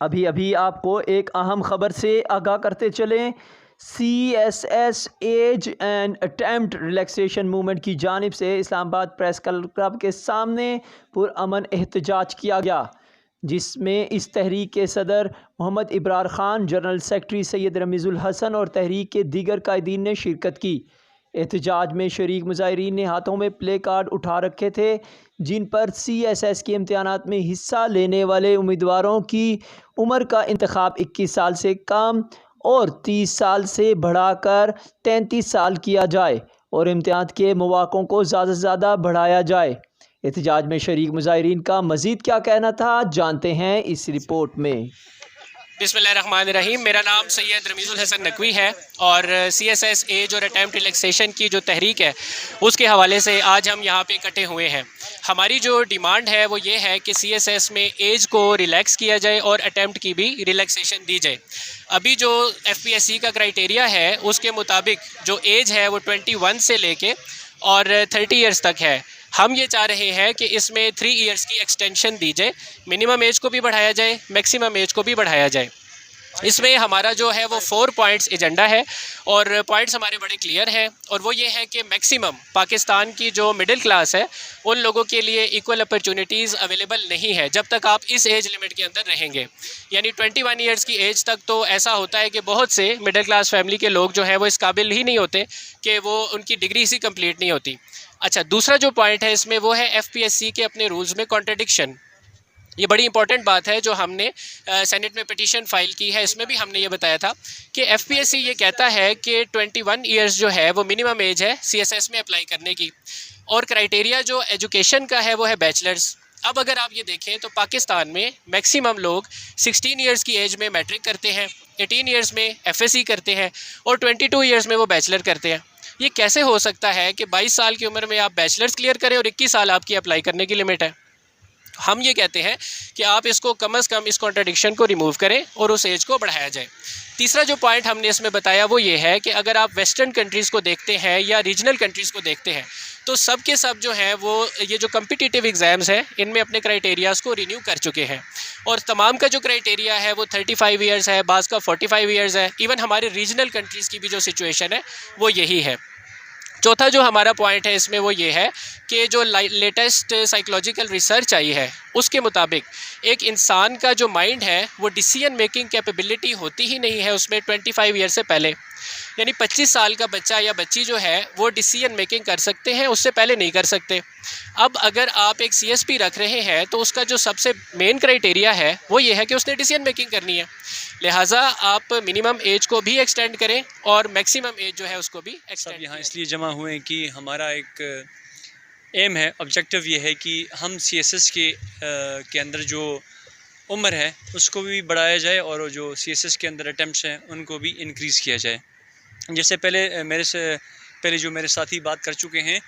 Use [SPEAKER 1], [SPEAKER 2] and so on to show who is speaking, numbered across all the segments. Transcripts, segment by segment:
[SPEAKER 1] अभी अभी आपको एक अहम खबर से आगाह करते चलें। CSS edge and attempt relaxation movement की जानिब से इस्लामाबाद प्रेस क्लब के सामने पुरअमन एहतजाज किया गया, जिसमें इस तहरीक के सदर मोहम्मद इब्रार ख़ान, जनरल सेक्रेटरी सैयद रमीज़ुल हसन और तहरीक के दीगर कायदीन ने शिरकत की। एहतजाज में शरीक मुज़ाहिरीन ने हाथों में प्ले कार्ड उठा रखे थे, जिन पर CSS के इम्तिहानात में हिस्सा लेने वाले उम्मीदवारों की उम्र का इंतखाब 21 साल से कम और 30 साल से बढ़ाकर 33 साल किया जाए और इम्तिहान के मौक़ों को ज़्यादा से ज़्यादा बढ़ाया जाए। एहतजाज में शरीक मुज़ाहिरीन का मज़ीद क्या कहना था, जानते हैं इस रिपोर्ट में।
[SPEAKER 2] बिस्मिल्लाहिर्रहमानिर्रहीम। मेरा नाम सैयद रमीज़ुल हसन नकवी है और CSS एज और अटैम्प्ट रिलैक्सेशन की जो तहरीक है उसके हवाले से आज हम यहाँ पे इकट्ठे हुए हैं। हमारी जो डिमांड है वो ये है कि CSS में एज को रिलैक्स किया जाए और अटैम्प्ट की भी रिलैक्सेशन दी जाए। अभी जो FPSC का क्राइटेरिया है उसके मुताबिक जो एज है वो 21 से लेके और 30 ईयर्स तक है। हम ये चाह रहे हैं कि इसमें 3 ईयर्स की एक्सटेंशन दी जाए, मिनिमम एज को भी बढ़ाया जाए, मैक्सिमम एज को भी बढ़ाया जाए। इसमें हमारा जो है वो 4 पॉइंट्स एजेंडा है और पॉइंट्स हमारे बड़े क्लियर हैं और वो ये है कि मैक्सिमम पाकिस्तान की जो मिडिल क्लास है उन लोगों के लिए इक्वल अपॉर्चुनिटीज़ अवेलेबल नहीं है जब तक आप इस एज लिमिट के अंदर रहेंगे। यानी 21 ईयर्स की एज तक तो ऐसा होता है कि बहुत से मिडिल क्लास फैमिली के लोग जो हैं वो इस काबिल ही नहीं होते कि वो उनकी डिग्री ही कंप्लीट नहीं होती। अच्छा, दूसरा जो पॉइंट है इसमें वो है FPSC के अपने रूल्स में कॉन्ट्रडिक्शन। ये बड़ी इंपॉर्टेंट बात है जो हमने सेनेट में पिटीशन फाइल की है, इसमें भी हमने ये बताया था कि FPSC ये कहता है कि 21 ईयर्स जो है वो मिनिमम एज है CSS में अप्लाई करने की और क्राइटेरिया जो एजुकेशन का है वो है बैचलर्स। अब अगर आप ये देखें तो पाकिस्तान में मैक्सिमम लोग 16 ईयर्स की एज में मैट्रिक करते हैं, 18 ईयर्स में FSC करते हैं और 22 ईयर्स में वो बैचलर करते हैं। ये कैसे हो सकता है कि 22 साल की उम्र में आप बैचलर्स क्लियर करें और 21 साल आपकी अप्लाई करने की लिमिट है? हम ये कहते हैं कि आप इसको कम से कम इस कॉन्ट्रडिक्शन को रिमूव करें और उस एज को बढ़ाया जाए। तीसरा जो पॉइंट हमने इसमें बताया वो ये है कि अगर आप वेस्टर्न कंट्रीज़ को देखते हैं या रीजनल कंट्रीज़ को देखते हैं तो सब के सब जो हैं वो ये जो कम्पिटिटिव एग्ज़ाम्स हैं इनमें अपने क्राइटेरियाज़ को रिन्यू कर चुके हैं और तमाम का जो क्राइटेरिया है वो 35 ईयर्स है, बाज़ का 45 ईयर्स है। इवन हमारे रीजनल कंट्रीज़ की भी जो सिचुएशन है वो यही है। चौथा जो हमारा पॉइंट है इसमें वो ये है कि जो लेटेस्ट साइकोलॉजिकल रिसर्च आई है उसके मुताबिक एक इंसान का जो माइंड है वो डिसीजन मेकिंग कैपेबिलिटी होती ही नहीं है उसमें 25 ईयर से पहले। यानी 25 साल का बच्चा या बच्ची जो है वो डिसीजन मेकिंग कर सकते हैं, उससे पहले नहीं कर सकते। अब अगर आप एक CSP रख रहे हैं तो उसका जो सबसे मेन क्राइटेरिया है वो ये है कि उसने डिसीजन मेकिंग करनी है, लिहाजा आप मिनिमम एज को भी एक्सटेंड करें और मैक्सिमम एज जो है उसको भी एक्सटेंड।
[SPEAKER 3] यहाँ इसलिए जमा हुए हैं कि हमारा एक एम है, ऑब्जेक्टिव ये है कि हम CSS के अंदर जो उम्र है उसको भी बढ़ाया जाए और जो CSS के अंदर अटैम्प्ट्स हैं उनको भी इंक्रीज़ किया जाए। जैसे पहले जो मेरे साथी बात कर चुके हैं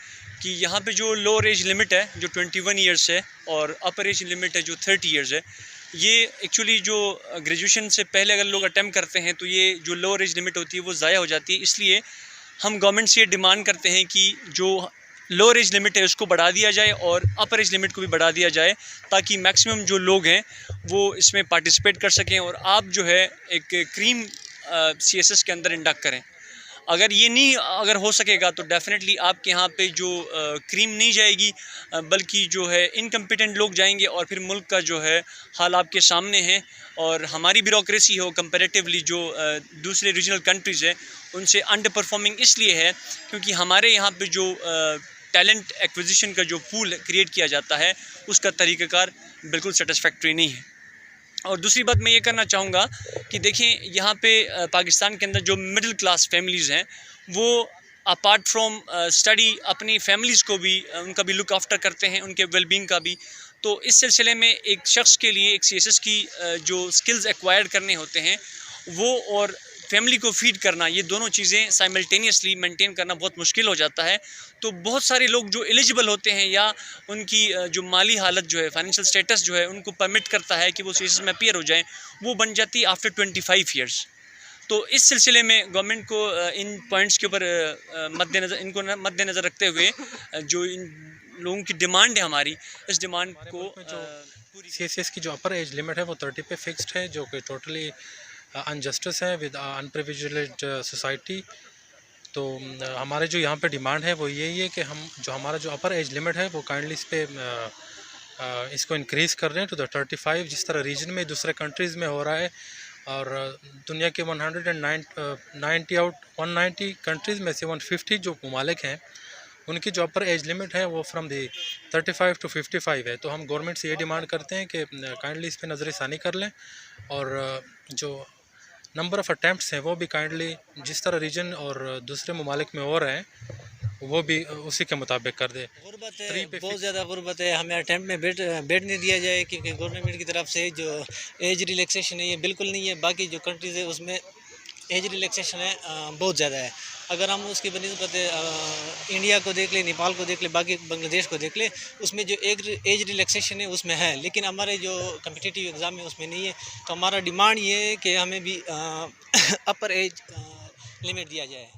[SPEAKER 3] कि यहाँ पे जो लोअर एज लिमिट है जो 21 ईयर्स है और अपर एज लिमिट है जो 30 ईयर्स है, ये एक्चुअली जो ग्रेजुएशन से पहले अगर लोग अटैम्प्ट करते हैं तो ये जो लोअर एज लिमिट होती है वो ज़ाया हो जाती है। इसलिए हम गवर्नमेंट से ये डिमांड करते हैं कि जो लोअर एज लिमिट है उसको बढ़ा दिया जाए और अपर एज लिमिट को भी बढ़ा दिया जाए ताकि मैक्सिमम जो लोग हैं वो इसमें पार्टिसिपेट कर सकें और आप जो है एक क्रीम CSS के अंदर इंडक्ट करें। अगर ये नहीं अगर हो सकेगा तो डेफिनेटली आपके यहाँ पे जो क्रीम नहीं जाएगी बल्कि जो है इनकम्पिटेंट लोग जाएंगे और फिर मुल्क का जो है हाल आपके सामने है। और हमारी ब्यूरोक्रेसी हो कंपैरेटिवली जो दूसरे रीजनल कंट्रीज़ हैं उनसे अंडर परफॉर्मिंग इसलिए है क्योंकि हमारे यहाँ पे जो टैलेंट एक्विजिशन का जो पूल क्रिएट किया जाता है उसका तरीक़ाकार बिल्कुल सेटिस्फैक्ट्री नहीं है। और दूसरी बात मैं ये करना चाहूँगा कि देखें यहाँ पे पाकिस्तान के अंदर जो मिडिल क्लास फैमिलीज़ हैं वो अपार्ट फ्रॉम स्टडी अपनी फैमिलीज़ को भी उनका भी लुक आफ्टर करते हैं, उनके वेलबींग का भी। तो इस सिलसिले में एक शख्स के लिए एक CSS की जो स्किल्स एक्वायर्ड करने होते हैं वो और फैमिली को फीड करना, ये दोनों चीज़ें साइमल्टेनियसली मेंटेन करना बहुत मुश्किल हो जाता है। तो बहुत सारे लोग जो एलिजिबल होते हैं या उनकी जो माली हालत जो है, फाइनेंशियल स्टेटस जो है, उनको परमिट करता है कि वो CSS में अपीयर हो जाएं, वो बन जाती है आफ्टर 25 ईयर्स। तो इस सिलसिले में गवर्नमेंट को इन पॉइंट्स के ऊपर मद्देनज़र रखते हुए जो इन लोगों की डिमांड है हमारी, इस डिमांड को
[SPEAKER 4] CSS की जो अपर एज लिमिट है वो 30 पे फिक्स्ड है, जो कि टोटली अनजस्टिस है विद अनप्रिविलेज्ड सोसाइटी। तो हमारे जो यहाँ पे डिमांड है वो यही है कि हम जो हमारा जो अपर एज लिमिट है वो काइंडली इस पे इसको इंक्रीज़ कर रहे हैं टू द 35, जिस तरह रीजन में दूसरे कंट्रीज़ में हो रहा है। और दुनिया के 190 कंट्रीज़ में से 150 जो ममालिक हैं उनकी जो अपर एज लिमिट है वो फ्रॉम दी 35 to 55 है। तो हम गवर्नमेंट से ये डिमांड करते हैं कि काइंडली इस पर नज़रसानी कर लें और जो नंबर ऑफ़ अटैम्प्ट्स हैं वो भी काइंडली जिस तरह रीजन और दूसरे ममालिक में हो रहे हैं वो भी उसी के मुताबिक कर दे।
[SPEAKER 5] गुर्बत है, बहुत ज़्यादा गुर्बत है। हमें अटैम्प्ट में बेड नहीं दिया जाए, क्योंकि गवर्नमेंट की तरफ से जो एज रिलैक्सेशन है ये बिल्कुल नहीं है। बाकी जो कंट्रीज़ है उसमें एज रिलैक्सेशन है बहुत ज़्यादा है। अगर हम उसकी बनिस्बत इंडिया को देख ले, नेपाल को देख ले, बाकी बांग्लादेश को देख ले, उसमें जो एक एज रिलैक्सेशन है उसमें है, लेकिन हमारे जो कम्पिटिटिव एग्ज़ाम है उसमें नहीं है। तो हमारा डिमांड ये है कि हमें भी अपर एज लिमिट दिया जाए।